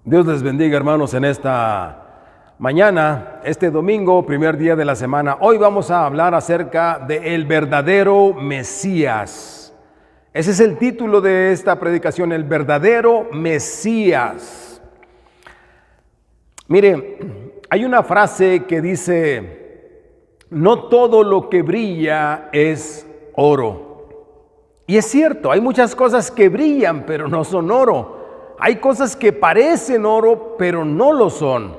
Dios les bendiga, hermanos, en esta mañana, este domingo, primer día de la semana. Hoy vamos a hablar acerca del verdadero Mesías. Ese es el título de esta predicación, el verdadero Mesías. Mire, hay una frase que dice: no todo lo que brilla es oro. Y es cierto, hay muchas cosas que brillan, pero no son oro. Hay cosas que parecen oro, pero no lo son.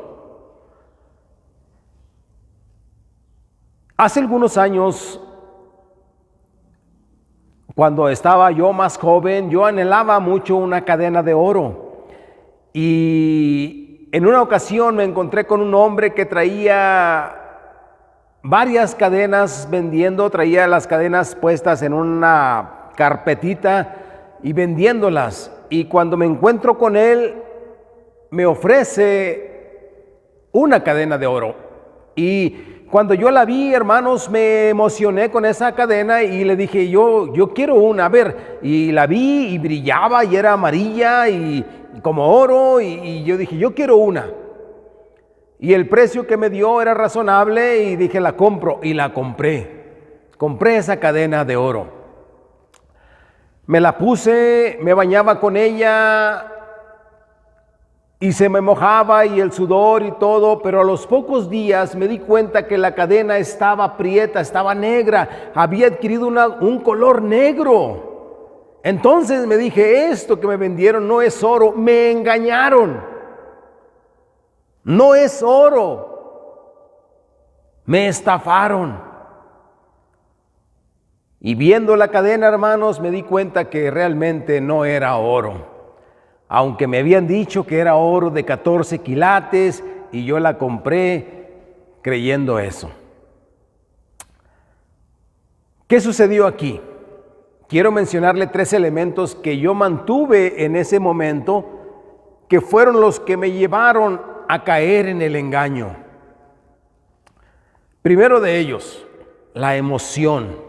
Hace algunos años, cuando estaba yo más joven, yo anhelaba mucho una cadena de oro. Y en una ocasión me encontré con un hombre que traía varias cadenas vendiendo, traía las cadenas puestas en una carpetita y vendiéndolas. Y cuando me encuentro con él, me ofrece una cadena de oro. Y cuando yo la vi, hermanos, me emocioné con esa cadena y le dije, yo quiero una, a ver. Y la vi y brillaba y era amarilla y como oro, y yo dije, yo quiero una. Y el precio que me dio era razonable y dije, la compro, y la compré. Compré esa cadena de oro. Me la puse, me bañaba con ella y se me mojaba y el sudor y todo, pero a los pocos días me di cuenta que la cadena estaba prieta, estaba negra, había adquirido un color negro. Entonces me dije, esto que me vendieron no es oro, me engañaron. No es oro, me estafaron. Y viendo la cadena, hermanos, me di cuenta que realmente no era oro. Aunque me habían dicho que era oro de 14 quilates y yo la compré creyendo eso. ¿Qué sucedió aquí? Quiero mencionarle 3 elementos que yo mantuve en ese momento, que fueron los que me llevaron a caer en el engaño. Primero de ellos, la emoción.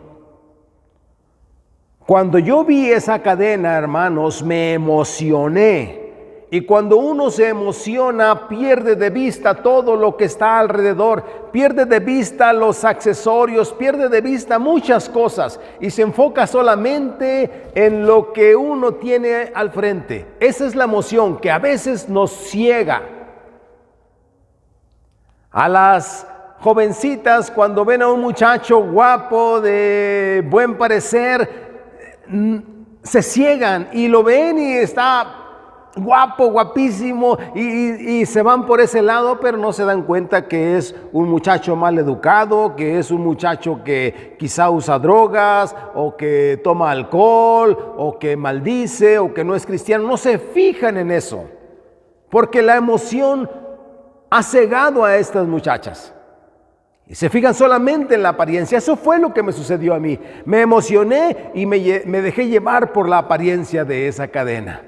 Cuando yo vi esa cadena, hermanos, me emocioné. Y cuando uno se emociona, pierde de vista todo lo que está alrededor, pierde de vista los accesorios, pierde de vista muchas cosas y se enfoca solamente en lo que uno tiene al frente. Esa es la emoción que a veces nos ciega. A las jovencitas, cuando ven a un muchacho guapo, de buen parecer, se ciegan y lo ven y está guapo, guapísimo, y se van por ese lado, pero no se dan cuenta que es un muchacho mal educado, que es un muchacho que quizá usa drogas, o que toma alcohol, o que maldice, o que no es cristiano. No se fijan en eso, porque la emoción ha cegado a estas muchachas. Y se fijan solamente en la apariencia. Eso fue lo que me sucedió a mí. Me emocioné y me dejé llevar por la apariencia de esa cadena.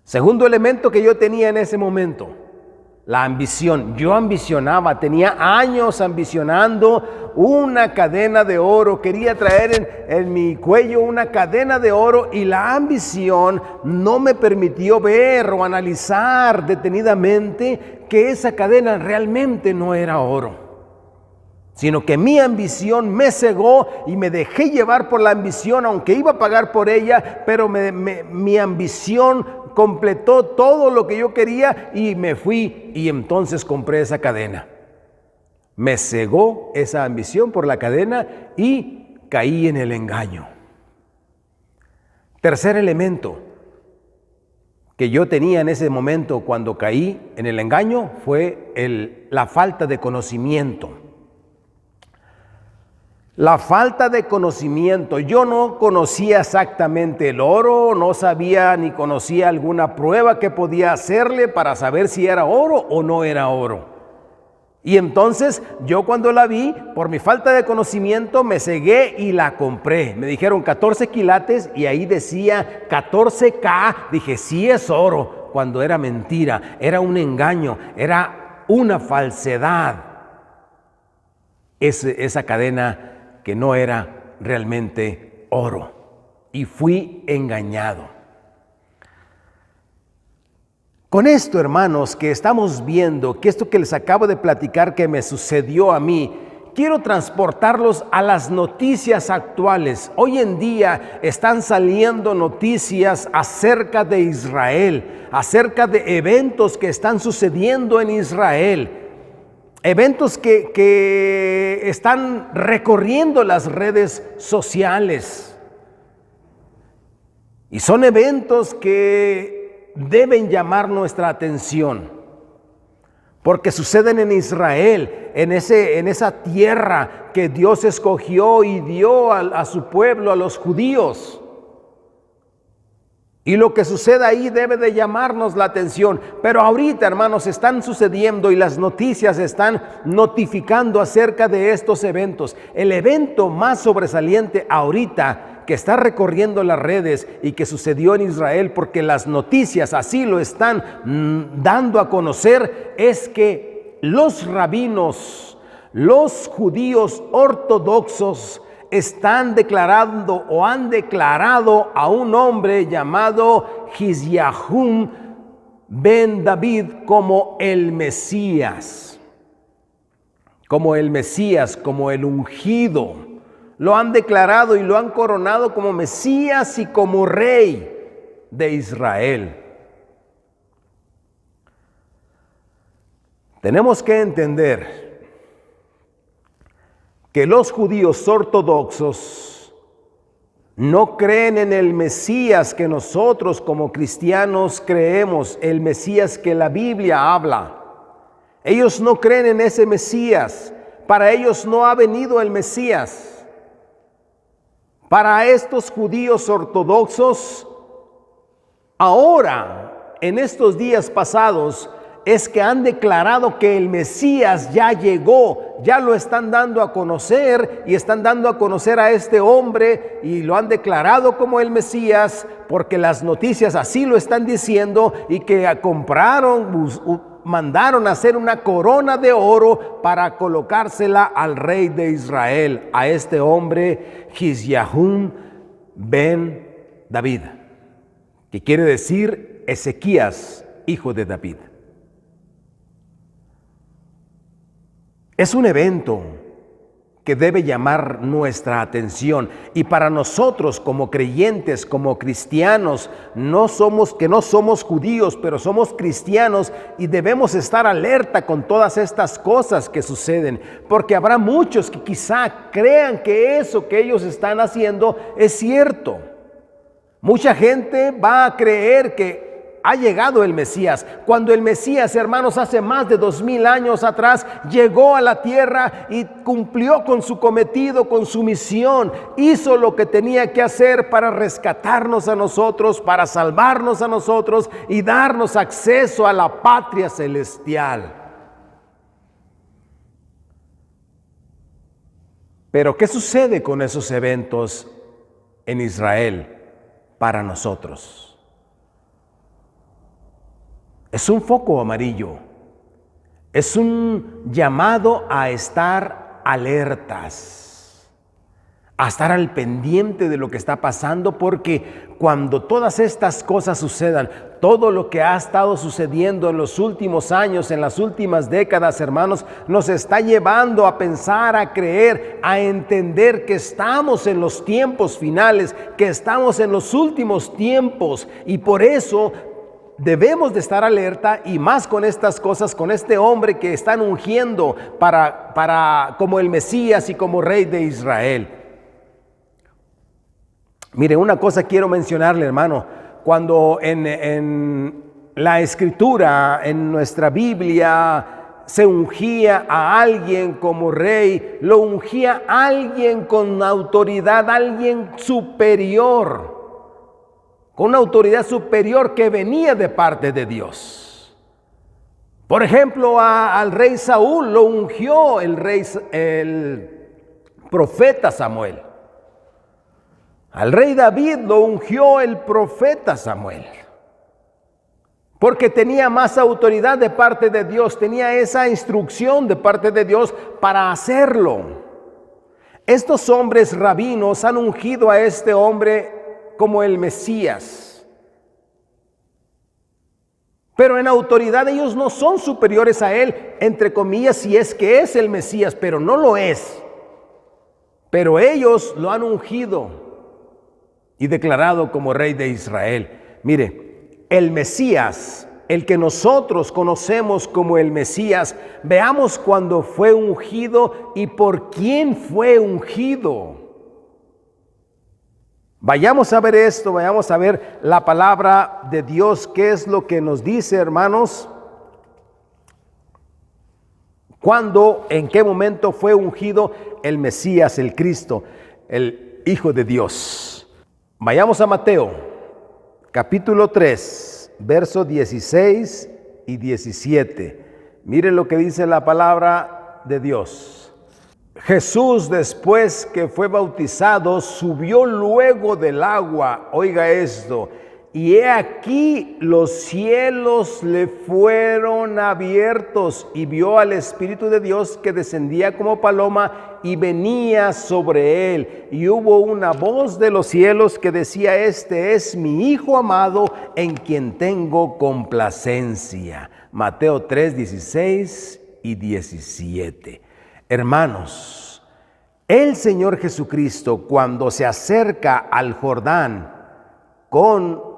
Segundo elemento que yo tenía en ese momento, la ambición. Yo ambicionaba, tenía años ambicionando una cadena de oro. Quería traer en mi cuello una cadena de oro, y la ambición no me permitió ver o analizar detenidamente que esa cadena realmente no era oro, sino que mi ambición me cegó y me dejé llevar por la ambición, aunque iba a pagar por ella, pero mi ambición completó todo lo que yo quería y me fui, y entonces compré esa cadena. Me cegó esa ambición por la cadena y caí en el engaño. Tercer elemento que yo tenía en ese momento cuando caí en el engaño fue la falta de conocimiento. La falta de conocimiento. Yo no conocía exactamente el oro, no sabía ni conocía alguna prueba que podía hacerle para saber si era oro o no era oro. Y entonces yo, cuando la vi, por mi falta de conocimiento, me cegué y la compré. Me dijeron 14 quilates y ahí decía 14K. Dije, sí es oro, cuando era mentira, era un engaño, era una falsedad. Esa cadena que no era realmente oro, y fui engañado. Con esto, hermanos, que estamos viendo, que esto que les acabo de platicar que me sucedió a mí, quiero transportarlos a las noticias actuales. Hoy en día están saliendo noticias acerca de Israel, acerca de eventos que están sucediendo en Israel, eventos que están recorriendo las redes sociales. Y son eventos que deben llamar nuestra atención, porque suceden en Israel, en esa tierra que Dios escogió y dio a su pueblo, a los judíos. Y lo que sucede ahí debe de llamarnos la atención. Pero ahorita, hermanos, están sucediendo y las noticias están notificando acerca de estos eventos. El evento más sobresaliente ahorita que está recorriendo las redes y que sucedió en Israel, porque las noticias así lo están dando a conocer, es que los rabinos, los judíos ortodoxos, están declarando o han declarado a un hombre llamado Jisyahu ben David como el Mesías, como el ungido. Lo han declarado y lo han coronado como Mesías y como Rey de Israel. Tenemos que entender que los judíos ortodoxos no creen en el Mesías que nosotros como cristianos creemos, el Mesías que la Biblia habla. Ellos no creen en ese Mesías. Para ellos no ha venido el Mesías. Para estos judíos ortodoxos, ahora, en estos días pasados, es que han declarado que el Mesías ya llegó, ya lo están dando a conocer y están dando a conocer a este hombre y lo han declarado como el Mesías porque las noticias así lo están diciendo, y que mandaron a hacer una corona de oro para colocársela al rey de Israel, a este hombre Jisyahu ben David, que quiere decir Ezequías, hijo de David. Es un evento que debe llamar nuestra atención, y para nosotros como creyentes, como cristianos, no somos judíos, pero somos cristianos, y debemos estar alerta con todas estas cosas que suceden, porque habrá muchos que quizá crean que eso que ellos están haciendo es cierto. Mucha gente va a creer que ha llegado el Mesías, cuando el Mesías, hermanos, hace más de 2000 años atrás llegó a la tierra y cumplió con su cometido, con su misión. Hizo lo que tenía que hacer para rescatarnos a nosotros, para salvarnos a nosotros y darnos acceso a la patria celestial. Pero ¿qué sucede con esos eventos en Israel para nosotros? Es un foco amarillo, es un llamado a estar alertas, a estar al pendiente de lo que está pasando, porque cuando todas estas cosas sucedan, todo lo que ha estado sucediendo en los últimos años, en las últimas décadas, hermanos, nos está llevando a pensar, a creer, a entender que estamos en los tiempos finales, que estamos en los últimos tiempos, y por eso debemos de estar alerta, y más con estas cosas, con este hombre que están ungiendo como el Mesías y como Rey de Israel. Mire, una cosa quiero mencionarle, hermano. Cuando en la Escritura, en nuestra Biblia, se ungía a alguien como rey, lo ungía a alguien con autoridad, alguien superior, con una autoridad superior que venía de parte de Dios. Por ejemplo, al rey Saúl lo ungió el profeta Samuel. Al rey David lo ungió el profeta Samuel, porque tenía más autoridad de parte de Dios, tenía esa instrucción de parte de Dios para hacerlo. Estos hombres rabinos han ungido a este hombre como el Mesías. Pero en autoridad ellos no son superiores a Él, entre comillas, si es que es el Mesías, pero no lo es. Pero ellos lo han ungido y declarado como Rey de Israel. Mire, el Mesías, el que nosotros conocemos como el Mesías, veamos cuándo fue ungido y por quién fue ungido. Vayamos a ver esto, vayamos a ver la palabra de Dios, qué es lo que nos dice, hermanos. ¿Cuándo, en qué momento fue ungido el Mesías, el Cristo, el Hijo de Dios? Vayamos a Mateo, capítulo 3, versos 16 y 17. Miren lo que dice la palabra de Dios. Jesús, después que fue bautizado, subió luego del agua. Oiga esto. Y he aquí los cielos le fueron abiertos y vio al Espíritu de Dios que descendía como paloma y venía sobre él. Y hubo una voz de los cielos que decía: este es mi Hijo amado en quien tengo complacencia. Mateo 3, 16 y 17. Hermanos, el Señor Jesucristo, cuando se acerca al Jordán con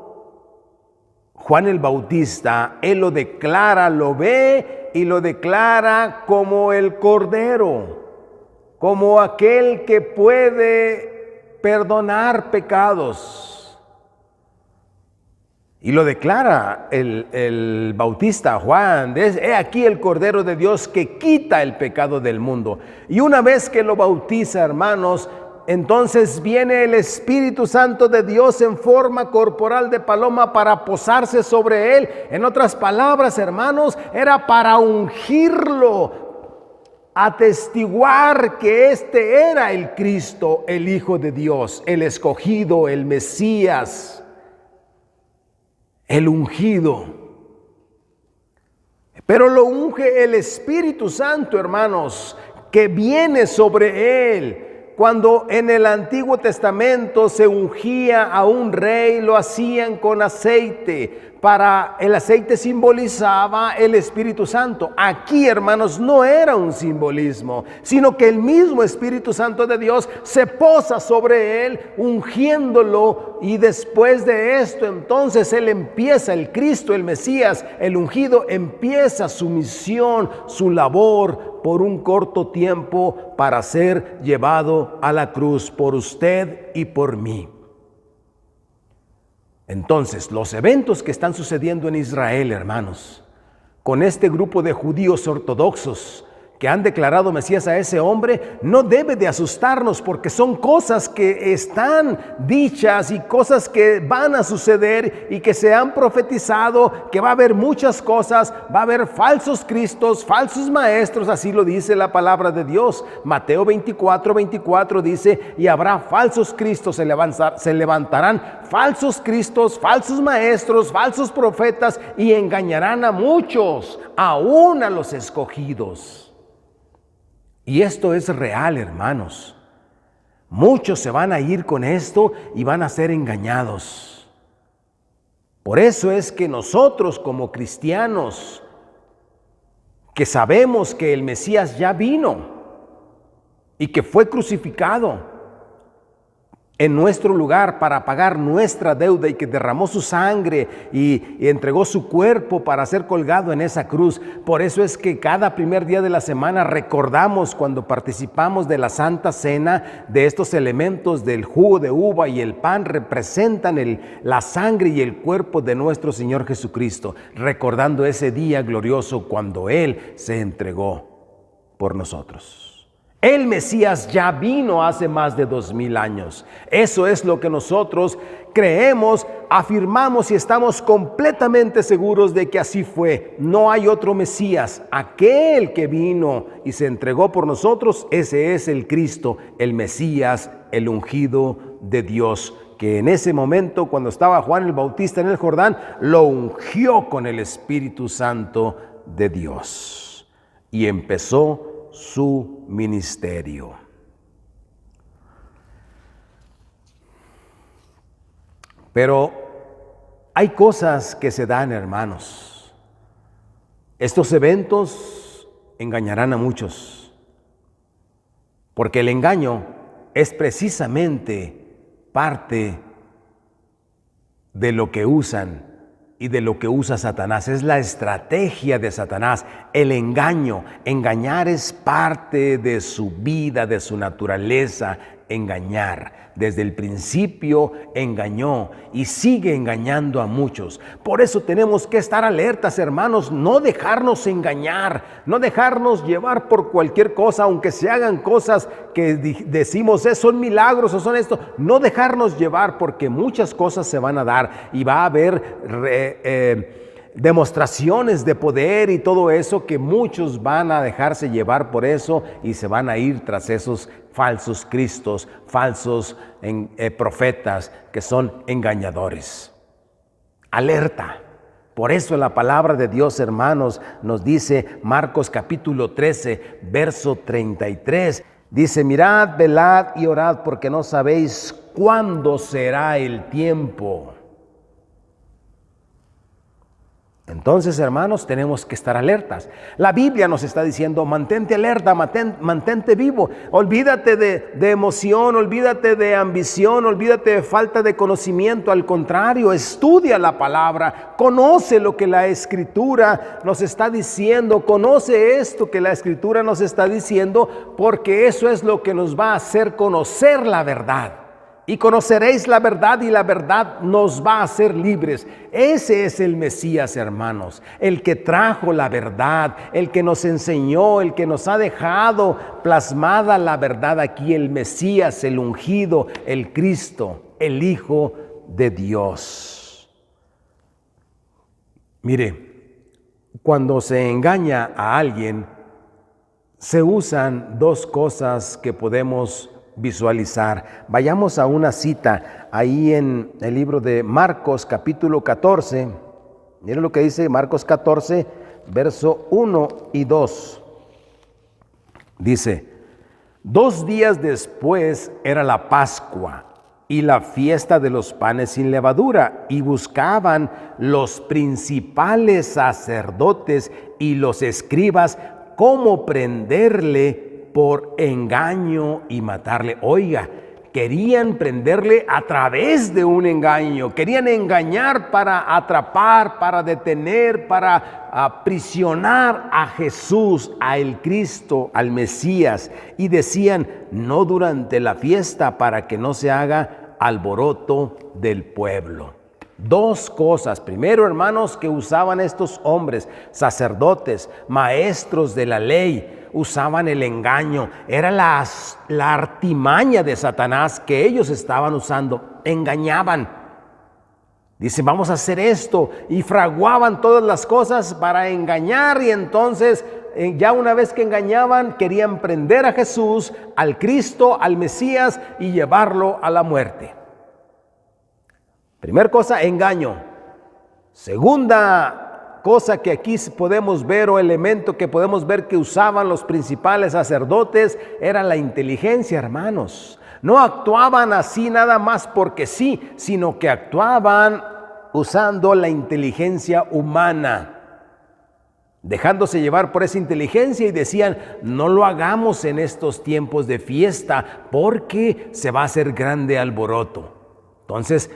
Juan el Bautista, Él lo declara, lo ve y lo declara como el Cordero, como aquel que puede perdonar pecados. Y lo declara el Bautista Juan: he aquí el Cordero de Dios que quita el pecado del mundo. Y una vez que lo bautiza, hermanos, entonces viene el Espíritu Santo de Dios en forma corporal de paloma para posarse sobre él. En otras palabras, hermanos, era para ungirlo, atestiguar que este era el Cristo, el Hijo de Dios, el escogido, el Mesías, el ungido. Pero lo unge el Espíritu Santo, hermanos, que viene sobre él. Cuando en el Antiguo Testamento se ungía a un rey, lo hacían con aceite. El aceite simbolizaba el Espíritu Santo. Aquí, hermanos, no era un simbolismo, sino que el mismo Espíritu Santo de Dios se posa sobre él, ungiéndolo, y después de esto, entonces él empieza, el Cristo, el Mesías, el ungido, empieza su misión, su labor por un corto tiempo para ser llevado a la cruz por usted y por mí. Entonces, los eventos que están sucediendo en Israel, hermanos, con este grupo de judíos ortodoxos que han declarado Mesías a ese hombre, no debe de asustarnos, porque son cosas que están dichas y cosas que van a suceder y que se han profetizado, que va a haber muchas cosas, va a haber falsos cristos, falsos maestros, así lo dice la palabra de Dios. Mateo 24, 24 dice: y habrá falsos cristos, se levantarán falsos cristos, falsos maestros, falsos profetas, y engañarán a muchos, aún a los escogidos. Y esto es real, hermanos. Muchos se van a ir con esto y van a ser engañados. Por eso es que nosotros, como cristianos, que sabemos que el Mesías ya vino y que fue crucificado en nuestro lugar para pagar nuestra deuda, y que derramó su sangre y entregó su cuerpo para ser colgado en esa cruz. Por eso es que cada primer día de la semana recordamos, cuando participamos de la Santa Cena, de estos elementos del jugo de uva y el pan representan la sangre y el cuerpo de nuestro Señor Jesucristo, recordando ese día glorioso cuando Él se entregó por nosotros. El Mesías ya vino hace más de 2000 años. Eso es lo que nosotros creemos, afirmamos y estamos completamente seguros de que así fue. No hay otro Mesías. Aquel que vino y se entregó por nosotros, ese es el Cristo, el Mesías, el ungido de Dios, que en ese momento, cuando estaba Juan el Bautista en el Jordán, lo ungió con el Espíritu Santo de Dios y empezó su ministerio. Pero hay cosas que se dan, hermanos, Estos eventos engañarán a muchos, porque el engaño es precisamente parte de lo que usan y de lo que usa Satanás. Es la estrategia de Satanás, el engaño. Engañar es parte de su vida, de su naturaleza, engañar. Desde el principio engañó y sigue engañando a muchos. Por eso tenemos que estar alertas, hermanos, no dejarnos engañar, no dejarnos llevar por cualquier cosa, aunque se hagan cosas que decimos, son milagros o son esto, no dejarnos llevar, porque muchas cosas se van a dar y va a haber demostraciones de poder y todo eso, que muchos van a dejarse llevar por eso y se van a ir tras esos falsos cristos, falsos profetas que son engañadores. Alerta. Por eso la palabra de Dios, hermanos, nos dice Marcos capítulo 13, verso 33. Dice, mirad, velad y orad, porque no sabéis cuándo será el tiempo. Entonces, hermanos, tenemos que estar alertas. La Biblia nos está diciendo, mantente alerta, mantente vivo. Olvídate de emoción, olvídate de ambición, olvídate de falta de conocimiento. Al contrario, estudia la palabra, conoce lo que la Escritura nos está diciendo, conoce esto que la Escritura nos está diciendo, porque eso es lo que nos va a hacer conocer la verdad. Y conoceréis la verdad, y la verdad nos va a hacer libres. Ese es el Mesías, hermanos, el que trajo la verdad, el que nos enseñó, el que nos ha dejado plasmada la verdad aquí, el Mesías, el ungido, el Cristo, el Hijo de Dios. Mire, cuando se engaña a alguien, se usan dos cosas que podemos visualizar. Vayamos a una cita ahí en el libro de Marcos capítulo 14. Miren lo que dice Marcos 14, verso 1 y 2. Dice, 2 días después era la Pascua y la fiesta de los panes sin levadura, y buscaban los principales sacerdotes y los escribas cómo prenderle por engaño y matarle. Oiga, querían prenderle a través de un engaño, querían engañar para atrapar, para detener, para aprisionar a Jesús, a el Cristo, al Mesías, y decían, no durante la fiesta, para que no se haga alboroto del pueblo. Dos cosas. Primero, hermanos, que usaban estos hombres, sacerdotes, maestros de la ley, usaban el engaño. Era la artimaña de Satanás que ellos estaban usando. Engañaban. Dicen, vamos a hacer esto. Y fraguaban todas las cosas para engañar. Y entonces, ya una vez que engañaban, querían prender a Jesús, al Cristo, al Mesías, y llevarlo a la muerte. Primera cosa, engaño. Segunda cosa que aquí podemos ver, o elemento que podemos ver que usaban los principales sacerdotes, era la inteligencia, hermanos. No actuaban así nada más porque sí, sino que actuaban usando la inteligencia humana, dejándose llevar por esa inteligencia, y decían, no lo hagamos en estos tiempos de fiesta porque se va a hacer grande alboroto. Entonces,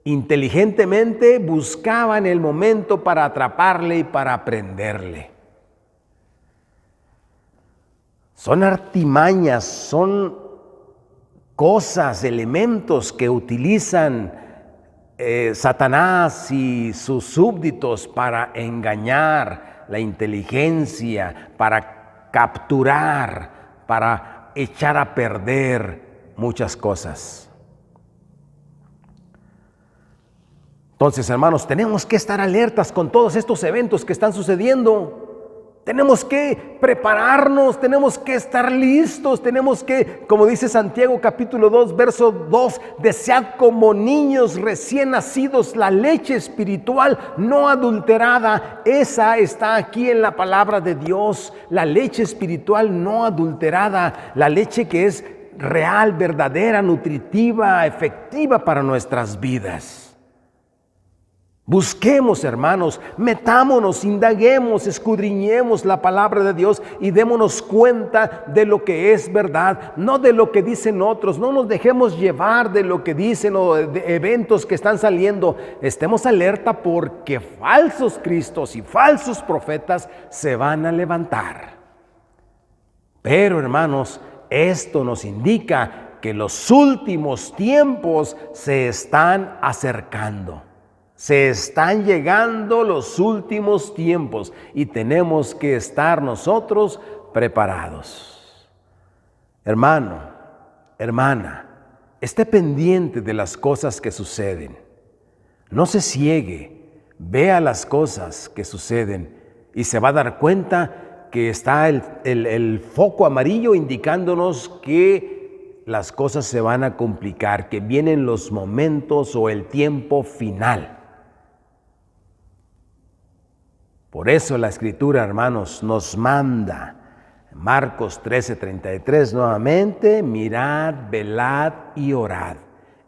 inteligentemente buscaban el momento para atraparle y para prenderle. Son artimañas, son cosas, elementos que utilizan Satanás y sus súbditos para engañar la inteligencia, para capturar, para echar a perder muchas cosas. Entonces, hermanos, tenemos que estar alertas con todos estos eventos que están sucediendo. Tenemos que prepararnos, tenemos que estar listos, tenemos que, como dice Santiago capítulo 2, verso 2, desead como niños recién nacidos la leche espiritual no adulterada. Esa está aquí en la palabra de Dios, la leche espiritual no adulterada, la leche que es real, verdadera, nutritiva, efectiva para nuestras vidas. Busquemos, hermanos, metámonos, indaguemos, escudriñemos la palabra de Dios y démonos cuenta de lo que es verdad, no de lo que dicen otros. No nos dejemos llevar de lo que dicen o de eventos que están saliendo. Estemos alerta porque falsos cristos y falsos profetas se van a levantar. Pero, hermanos, esto nos indica que los últimos tiempos se están acercando. Se están llegando los últimos tiempos y tenemos que estar nosotros preparados. Hermano, hermana, esté pendiente de las cosas que suceden. No se ciegue, vea las cosas que suceden y se va a dar cuenta que está el foco amarillo indicándonos que las cosas se van a complicar, que vienen los momentos o el tiempo final. Por eso la Escritura, hermanos, nos manda, Marcos 13:33 nuevamente, mirad, velad y orad.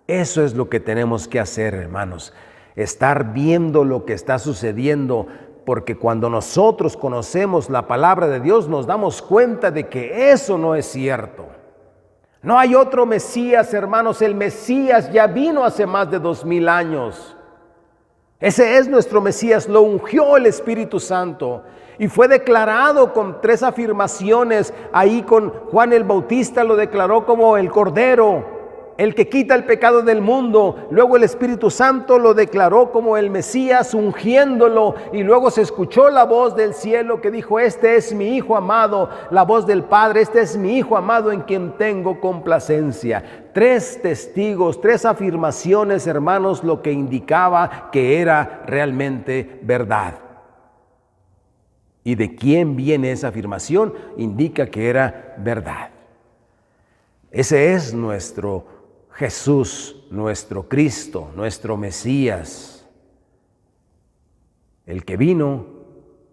Eso es lo que tenemos que hacer, hermanos, estar viendo lo que está sucediendo, porque cuando nosotros conocemos la palabra de Dios nos damos cuenta de que eso no es cierto. No hay otro Mesías, hermanos, el Mesías ya vino hace más de 2000 años. Ese es nuestro Mesías, lo ungió el Espíritu Santo y fue declarado con 3 afirmaciones. Ahí con Juan el Bautista lo declaró como el Cordero, el que quita el pecado del mundo. Luego el Espíritu Santo lo declaró como el Mesías, ungiéndolo, y luego se escuchó la voz del cielo que dijo: este es mi Hijo amado, la voz del Padre, este es mi Hijo amado en quien tengo complacencia. 3 testigos, 3 afirmaciones, hermanos, lo que indicaba que era realmente verdad. ¿Y de quién viene esa afirmación? Indica que era verdad. Ese es nuestro Jesús, nuestro Cristo, nuestro Mesías, el que vino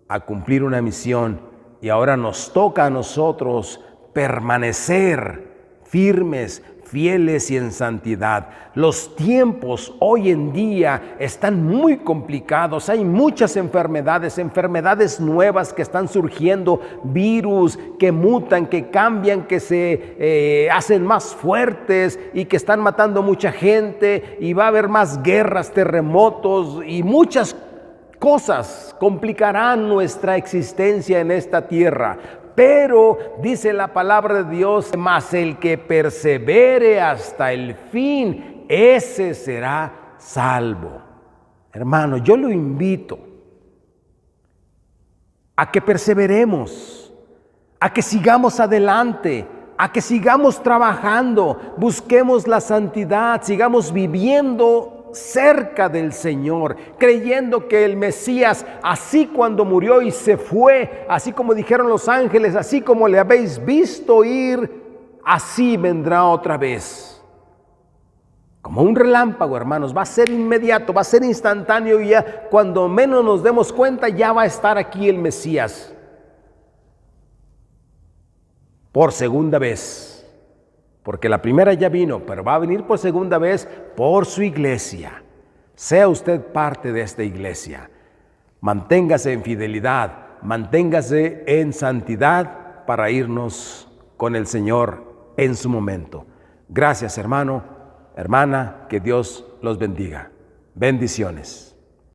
a cumplir una misión, y ahora nos toca a nosotros permanecer firmes, fieles y en santidad. Los tiempos hoy en día están muy complicados, hay muchas enfermedades nuevas que están surgiendo, virus que mutan, que cambian, que se hacen más fuertes y que están matando mucha gente, y va a haber más guerras, terremotos y muchas cosas complicarán nuestra existencia en esta tierra. Pero dice la palabra de Dios: mas el que persevere hasta el fin, ese será salvo. Hermano, yo lo invito a que perseveremos, a que sigamos adelante, a que sigamos trabajando, busquemos la santidad, sigamos viviendo cerca del Señor, creyendo que el Mesías, así cuando murió y se fue, así como dijeron los ángeles, así como le habéis visto ir, así vendrá otra vez. Como un relámpago, hermanos, va a ser inmediato, va a ser instantáneo, y ya cuando menos nos demos cuenta ya va a estar aquí el Mesías por segunda vez. Porque la primera ya vino, pero va a venir por segunda vez por su iglesia. Sea usted parte de esta iglesia. Manténgase en fidelidad, manténgase en santidad para irnos con el Señor en su momento. Gracias, hermano, hermana, que Dios los bendiga. Bendiciones.